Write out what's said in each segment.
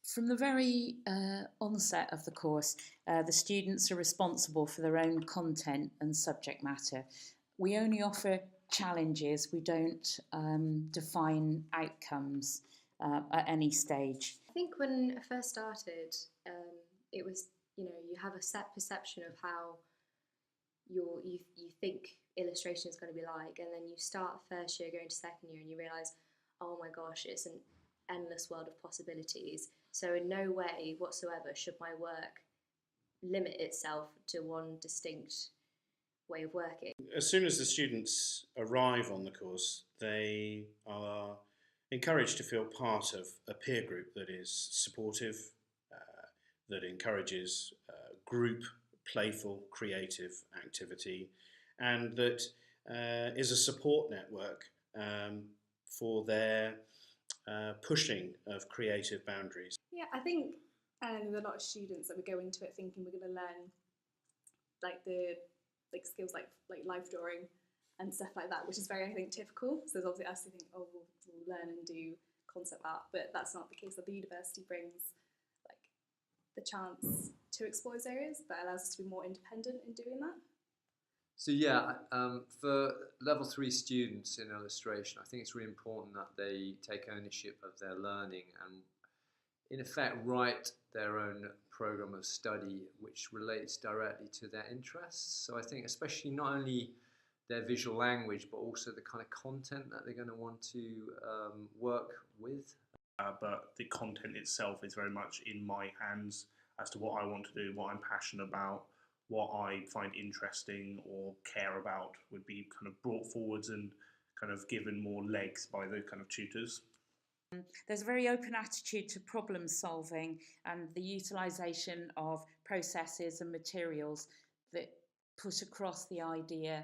From the very onset of the course, the students are responsible for their own content and subject matter. We only offer challenges, we don't define outcomes at any stage. I think when I first started, it was, you have a set perception of how you think illustration is going to be like, and then you start first year going to second year and you realise, oh my gosh, it's an endless world of possibilities. So in no way whatsoever should my work limit itself to one distinct way of working. As soon as the students arrive on the course, they are encouraged to feel part of a peer group that is supportive, that encourages group, playful, creative activity, and that is a support network for their pushing of creative boundaries. Yeah, I think there's a lot of students that would go into it thinking we're going to learn the skills like life drawing and stuff like that, which is very, I think, typical. So there's obviously us who think, oh, we'll learn and do concept art, but that's not the case. That the university brings like the chance to explore those areas, but allows us to be more independent in doing that. So yeah, for level 3 students in illustration, I think it's really important that they take ownership of their learning and in effect write their own program of study which relates directly to their interests. So I think especially not only their visual language but also the kind of content that they're going to want to work with. But the content itself is very much in my hands as to what I want to do, what I'm passionate about, what I find interesting or care about would be kind of brought forwards and kind of given more legs by the kind of tutors. There's a very open attitude to problem solving and the utilisation of processes and materials that put across the idea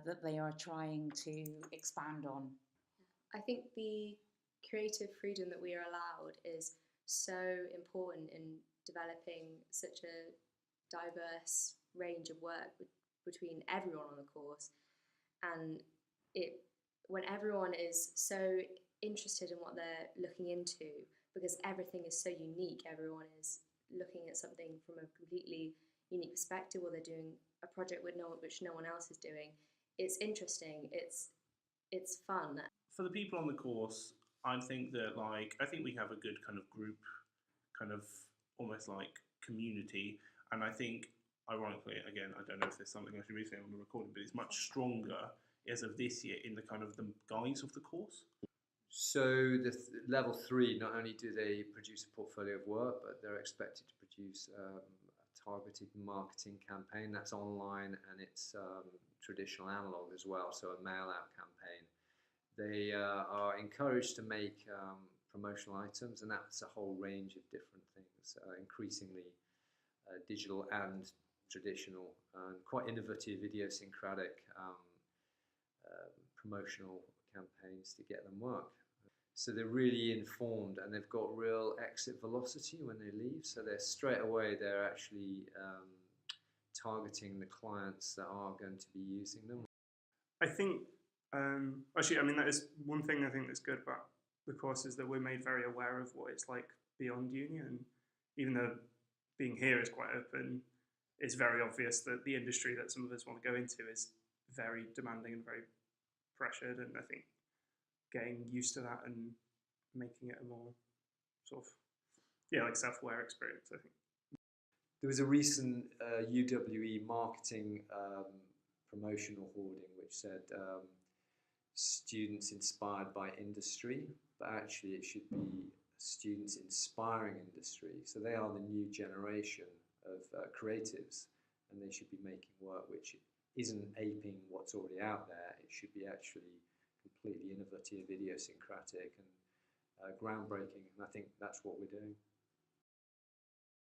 that they are trying to expand on. I think the creative freedom that we are allowed is so important in developing such a diverse range of work between everyone on the course, and when everyone is so interested in what they're looking into, because everything is so unique, everyone is looking at something from a completely unique perspective, or they're doing a project which no one else is doing. It's interesting, it's fun. For the people on the course, I think we have a good kind of group, kind of almost like community, and I think ironically, again, I don't know if there's something I should be saying on the recording, but it's much stronger as of this year in the kind of the guise of the course. So the level 3, not only do they produce a portfolio of work, but they're expected to produce a targeted marketing campaign that's online and it's traditional analog as well, so a mail-out campaign. They are encouraged to make promotional items, and that's a whole range of different things, increasingly digital and traditional, and quite innovative, idiosyncratic promotional campaigns to get them work. So they're really informed and they've got real exit velocity when they leave, so they're actually targeting the clients that are going to be using them. I think, actually, I mean, that is one thing I think that's good about the course, is that we're made very aware of what it's like beyond uni, and even though being here is quite open, it's very obvious that the industry that some of us want to go into is very demanding and very pressured, and I think getting used to that and making it a more sort of, like self-aware experience, I think. There was a recent UWE marketing promotional hoarding which said students inspired by industry, but actually it should be students inspiring industry. So they are the new generation of creatives, and they should be making work which isn't aping what's already out there. It should be actually completely innovative, idiosyncratic and groundbreaking, and I think that's what we're doing.